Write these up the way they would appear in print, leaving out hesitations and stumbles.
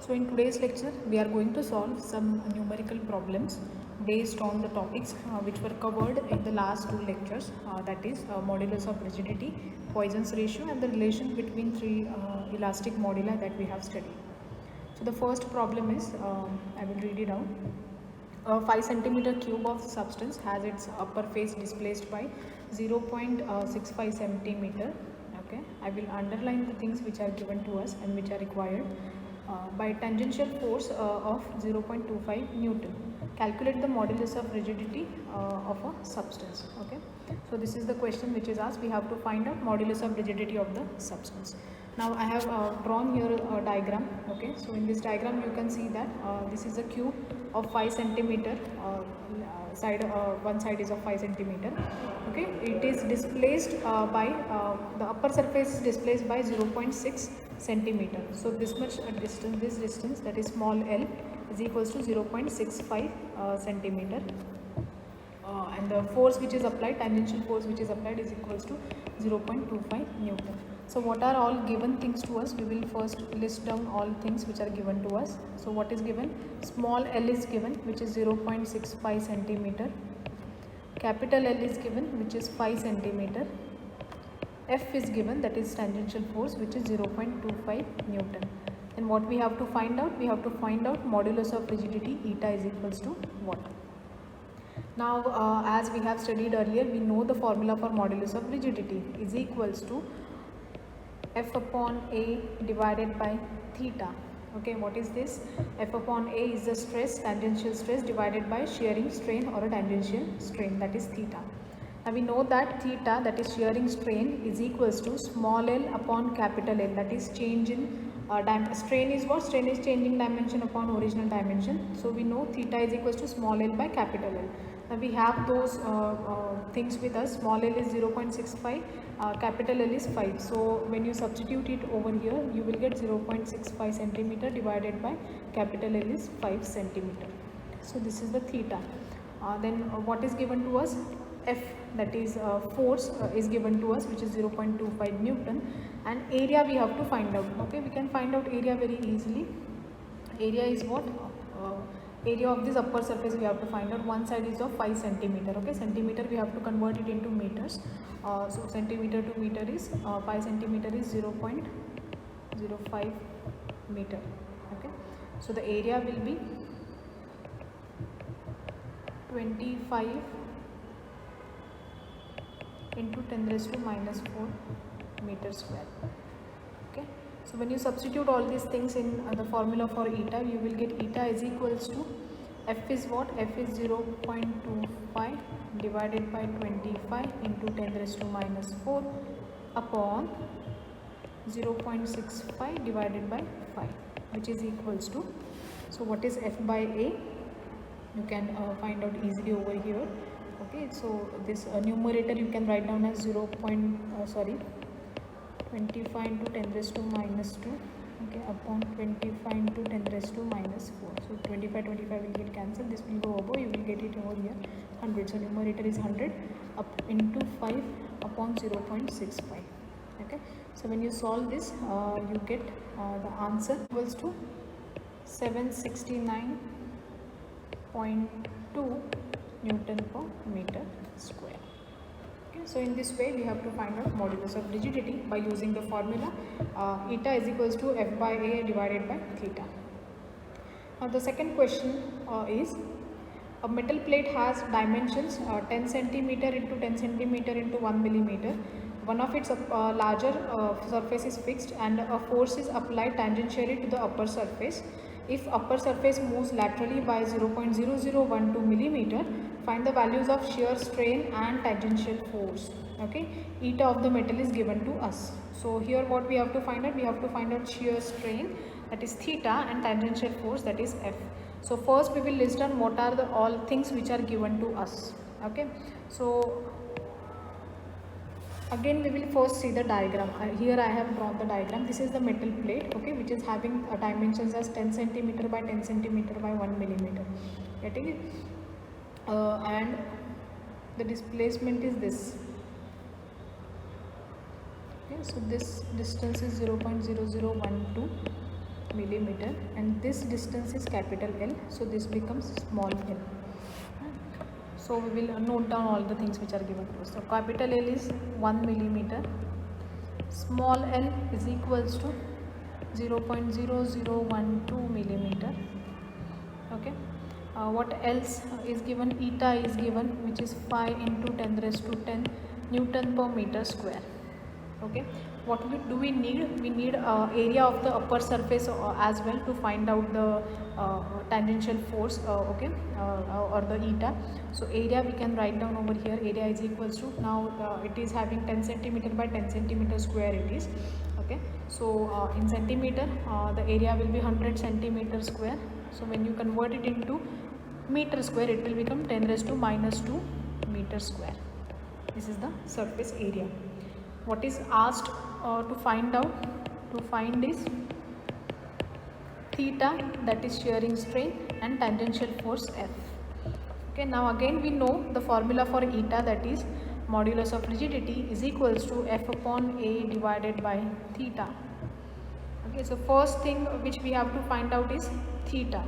So in today's lecture we are going to solve some numerical problems based on the topics which were covered in the last two lectures, that is modulus of rigidity, Poisson's ratio and the relation between three elastic moduli that we have studied. So the first problem is, I will read it out. A 5 centimeter cube of substance has its upper face displaced by 0.65 centimeter. Okay, I will underline the things which are given to us and which are required. By tangential force of 0.25 Newton. Calculate the modulus of rigidity of a substance. Okay, so this is the question which is asked. We have to find out modulus of rigidity of the substance. Now I have drawn here a diagram. Okay, so in this diagram you can see that this is a cube of 5 centimeter. One side is of 5 centimeter. Okay, it is displaced by the upper surface is displaced by 0.6 centimeter. So this much distance, this distance, that is small l, is equals to 0.65 centimeter. And the force which is applied, tangential force which is applied, is equals to 0.25 Newton. So what are all given things to us? We will first list down all things which are given to us. So what is given? Small l is given, which is 0.65 centimeter. Capital L is given, which is 5 centimeter. F is given, that is tangential force, which is 0.25 Newton. And what we have to find out? We have to find out modulus of rigidity, eta is equals to what? Now as we have studied earlier, we know the formula for modulus of rigidity is equals to F upon A divided by theta. Okay, what is this? F upon A is the stress, tangential stress, divided by shearing strain or a tangential strain, that is theta. Now we know that theta, that is shearing strain, is equals to small l upon capital L, that is change in strain is what? Strain is changing dimension upon original dimension. So we know theta is equals to small l by capital L. Now we have those things with us. Small l is 0.65, capital L is 5. So when you substitute it over here, you will get 0.65 centimeter divided by capital L is 5 centimeter. So this is the theta. Then what is given to us? F, that is force is given to us, which is 0.25 Newton, and area we have to find out. Okay, we can find out area very easily. Area is what? Area of this upper surface we have to find out. One side is of 5 centimeter. Okay, centimeter we have to convert it into meters. So centimeter to meter is 5 centimeter is 0.05 meter. Okay, so the area will be 25 into 10 raised to minus 4 meter square. Okay, so when you substitute all these things in the formula for eta, you will get eta is equals to F is what? F is 0.25 divided by 25 into 10 raised to minus 4 upon 0.65 divided by 5, which is equals to, so what is F by A? You can find out easily over here. Okay, so this numerator you can write down as 25 into 10 raised to minus 2, okay, upon 25 into 10 raised to minus 4. So 25 will get cancelled, this will go above, you will get it over here 100. So numerator is 100 up into 5 upon 0.65. Okay, so when you solve this, you get the answer equals to 769.2 Newton per meter square. Okay, so in this way we have to find out modulus of rigidity by using the formula eta is equals to F by A divided by theta. Now the second question is, a metal plate has dimensions 10 centimeter into 10 centimeter into 1 millimeter. One of its larger surface is fixed and a force is applied tangentially to the upper surface. If upper surface moves laterally by 0.0012 millimeter, find the values of shear strain and tangential force. Okay, eta of the metal is given to us. So here what we have to find out? We have to find out shear strain, that is theta, and tangential force, that is F. So first we will list down what are the all things which are given to us. Okay, so again we will first see the diagram. Here I have drawn the diagram. This is the metal plate, okay, which is having dimensions as 10 centimeter by 10 centimeter by 1 millimeter. Getting it? And the displacement is this. Okay, so this distance is 0.0012 millimeter, and this distance is capital L, so this becomes small l. So we will note down all the things which are given to us. So capital L is 1 millimeter, small l is equals to 0.0012 millimeter. Okay, what else is given? Eta is given, which is 5 into 10 raised to 10 Newton per meter square. Okay, what do we need? We need area of the upper surface as well to find out the tangential force, okay, or the eta. So area we can write down over here. Area is equals to, now it is having 10 centimeter by 10 centimeter square it is. Okay, so in centimeter the area will be 100 centimeter square. So when you convert it into meter square, it will become 10 raised to minus 2 meter square. This is the surface area. What is asked to find out? To find is theta, that is shearing strain, and tangential force F. Okay, now again we know the formula for eta, that is modulus of rigidity is equals to F upon A divided by theta. Okay, so first thing which we have to find out is theta.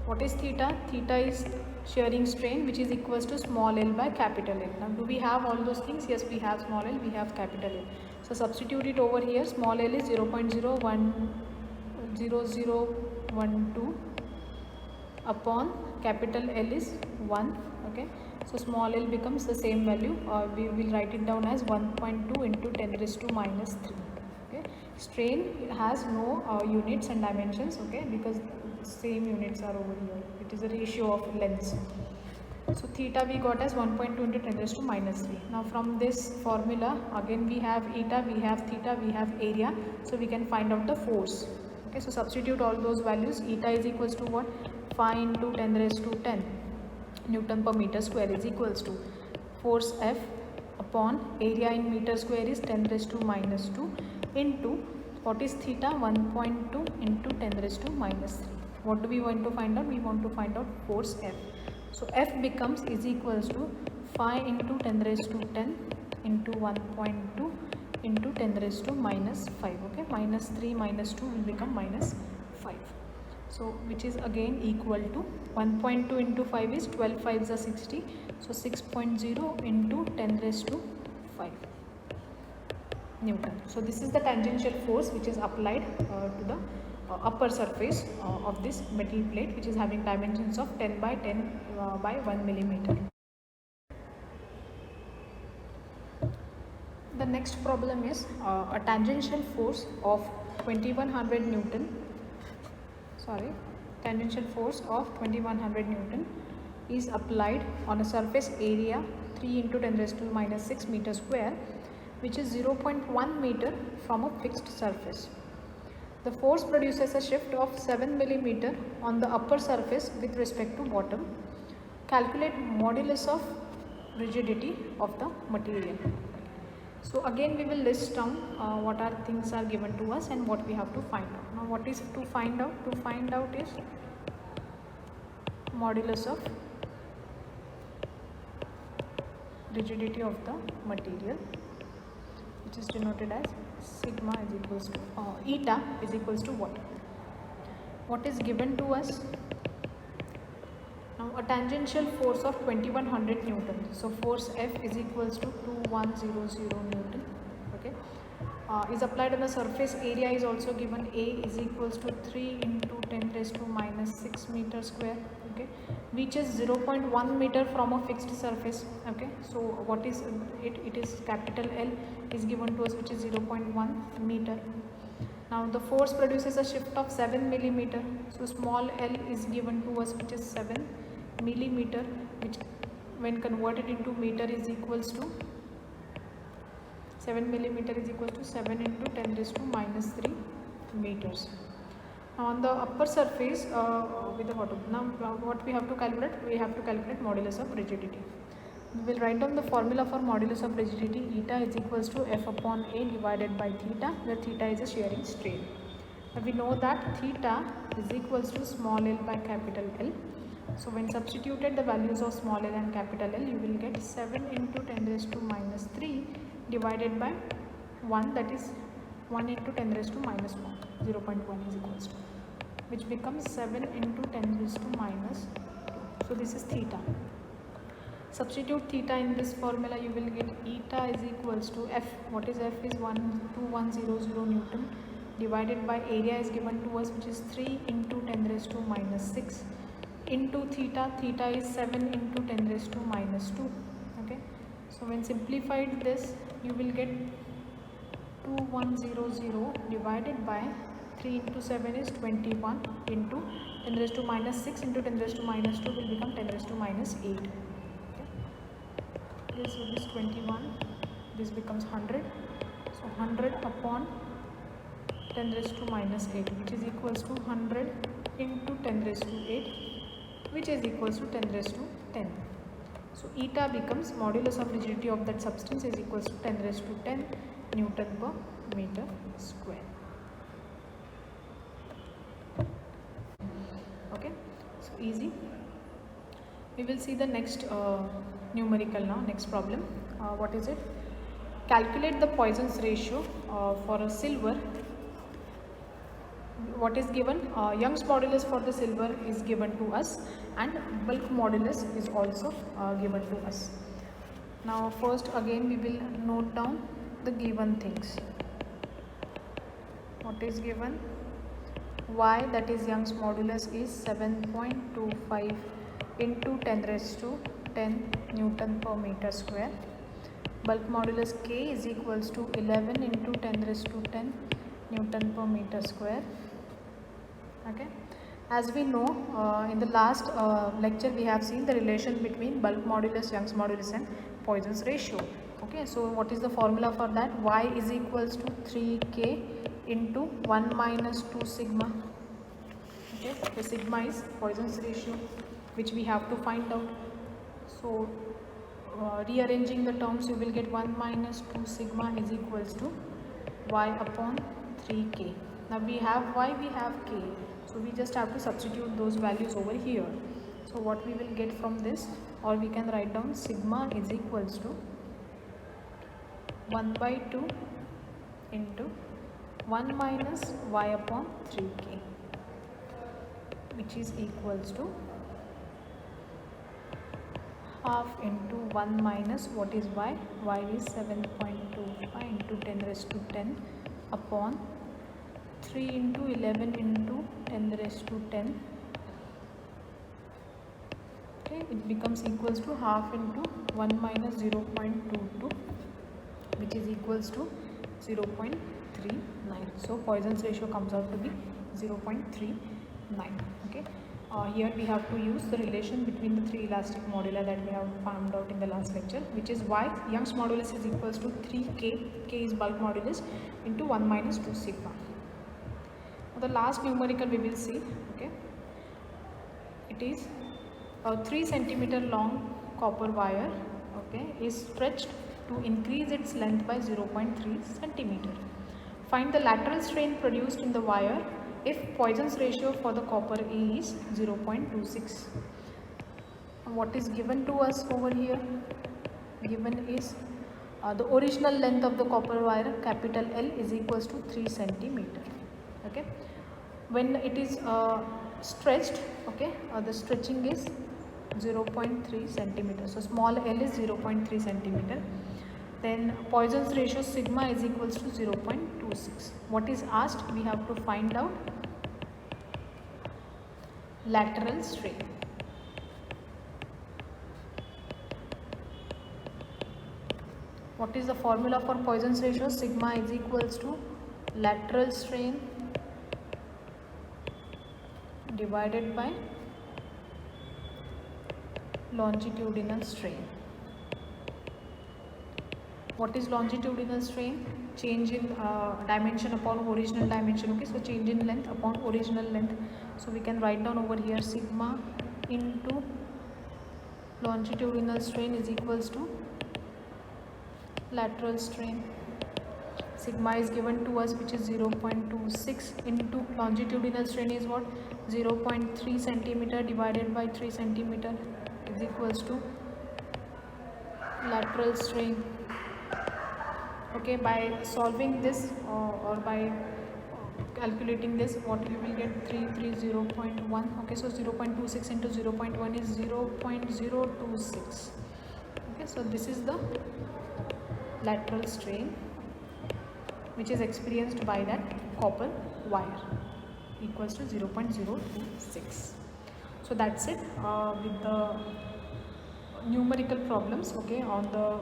What is theta? Theta is shearing strain, which is equals to small l by capital L. Now do we have all those things? Yes, we have small l, we have capital L. So substitute it over here. Small l is 0.0012 upon capital L is 1. Okay, so small l becomes the same value, we will write it down as 1.2 into 10 raised to minus 3. Okay, strain has no units and dimensions, okay, because same units are over here. It is a ratio of lengths. So theta we got as 1.2 into 10 raised to minus 3. Now from this formula again we have eta, we have theta, we have area, so we can find out the force. Okay, so substitute all those values. Eta is equals to what? 5 into 10 raised to 10 Newton per meter square is equals to force F upon area in meter square is 10 raised to minus 2 into what is theta? 1.2 into 10 raised to minus 3. What do we want to find out? We want to find out force F. So F becomes is equals to 5 into 10 raised to 10 into 1.2 into 10 raised to minus 5. Okay, minus 3 minus 2 will become minus 5. So which is again equal to 1.2 into 5 is 12 5s are 60. So 6.0 into 10 raised to 5 Newton. So this is the tangential force which is applied to the upper surface of this metal plate, which is having dimensions of 10 by 10 by 1 millimeter. The next problem is a tangential force of 2100 Newton. Tangential force of 2100 Newton is applied on a surface area 3 into 10 raised to minus 6 meter square, which is 0.1 meter from a fixed surface. The force produces a shift of 7 millimeter on the upper surface with respect to bottom. Calculate modulus of rigidity of the material. So again we will list down what are things are given to us and what we have to find out. Now what is to find out? To find out is modulus of rigidity of the material, which is denoted as sigma is equals to eta is equals to what? What is given to us? Now a tangential force of 2100 Newton. So force F is equals to 2100 Newton. Okay, is applied on the surface area is also given. A is equals to 3 into 10 raised to minus 6 meter square. Okay, which is 0.1 meter from a fixed surface. Okay, so what is it? It is capital L is given to us, which is 0.1 meter. Now the force produces a shift of 7 millimeter. So small l is given to us, which is 7 millimeter, which when converted into meter is equals to 7 millimeter is equals to 7 into 10 raised to minus 3 meters. Now on the upper surface with the bottom, now what we have to calculate? We have to calculate modulus of rigidity. We will write down the formula for modulus of rigidity. Eta is equals to F upon A divided by theta, where theta is a shearing strain. Now we know that theta is equals to small l by capital L. So when substituted the values of small l and capital L, you will get 7 into 10 raised to minus 3 divided by 1, that is 1 into 10 raised to minus 1, 0.1 is equals to. which becomes 7 into 10 raised to minus 2. So this is theta. Substitute theta in this formula, you will get eta is equals to F. What is F? Is 12100 Newton divided by area is given to us, which is 3 into 10 raised to minus 6 into theta. Theta is 7 into 10 raised to minus 2. Okay. So when simplified this, you will get 2100 divided by 3 into 7 is 21 into 10 raised to minus 6 into 10 raised to minus 2 will become 10 raised to minus 8. Okay. So this 21, this becomes 100. So 100 upon 10 raised to minus 8, which is equals to 100 into 10 raised to 8, which is equals to 10 raised to 10. So eta becomes modulus of rigidity of that substance is equals to 10 raised to 10 Newton per meter square. Okay, so easy. We will see the next numerical now, next problem. What is it? Calculate the Poisson's ratio for a silver. What is given? Young's modulus for the silver is given to us, and bulk modulus is also given to us. Now first again we will note down the given things. What is given? Y, that is Young's modulus, is 7.25 into 10 raised to 10 Newton per meter square. Bulk modulus K is equals to 11 into 10 raised to 10 Newton per meter square. Okay. As we know, in the last lecture we have seen the relation between bulk modulus, Young's modulus and Poisson's ratio. Okay, so what is the formula for that? Y is equals to 3K into 1 minus 2 sigma. Okay, the sigma is Poisson's ratio, which we have to find out. So rearranging the terms, you will get 1 minus 2 sigma is equals to Y upon 3K. Now we have Y, we have K. So we just have to substitute those values over here. So what we will get from this, or we can write down sigma is equals to 1 by 2 into 1 minus Y upon 3K, which is equals to half into 1 minus what is Y? Y is 7.25 into 10 raised to 10 upon 3 into 11 into 10 raised to 10. Okay, it becomes equals to half into 1 minus 0.22, which is equals to 0.39. So Poisson's ratio comes out to be 0.39. Okay. Here we have to use the relation between the three elastic moduli that we have found out in the last lecture, which is Y, Young's modulus is equals to 3K, K is bulk modulus, into 1 minus 2 sigma. Now the last numerical we will see. Okay, it is a 3 centimeter long copper wire, okay, is stretched to increase its length by 0.3 centimeter. Find the lateral strain produced in the wire if Poisson's ratio for the copper is 0.26. What is given to us over here? Given is the original length of the copper wire, capital L, is equals to 3 centimeter. Okay, when it is stretched, okay, the stretching is 0.3 centimeter. So small l is 0.3 centimeter. Then Poisson's ratio sigma is equals to 0.26. What is asked? We have to find out lateral strain. What is the formula for Poisson's ratio? Sigma is equals to lateral strain divided by longitudinal strain. What is longitudinal strain? Change in dimension upon original dimension. Okay, so change in length upon original length. So we can write down over here sigma into longitudinal strain is equals to lateral strain. Sigma is given to us, which is 0.26 into longitudinal strain is what? 0.3 centimeter divided by 3 centimeter is equals to lateral strain. Okay, by solving this or by calculating this, what you will get 330.1. okay, so 0.26 into 0.1 is 0.026. okay, so this is the lateral strain which is experienced by that copper wire, equals to 0.026. so that's it with the numerical problems, okay, on the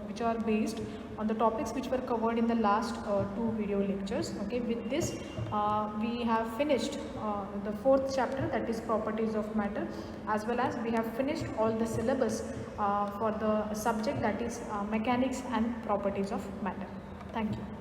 which are based on the topics which were covered in the last two video lectures. okay, with this we have finished the fourth chapter, that is properties of matter, as well as we have finished all the syllabus for the subject, that is mechanics and properties of matter. Thank you.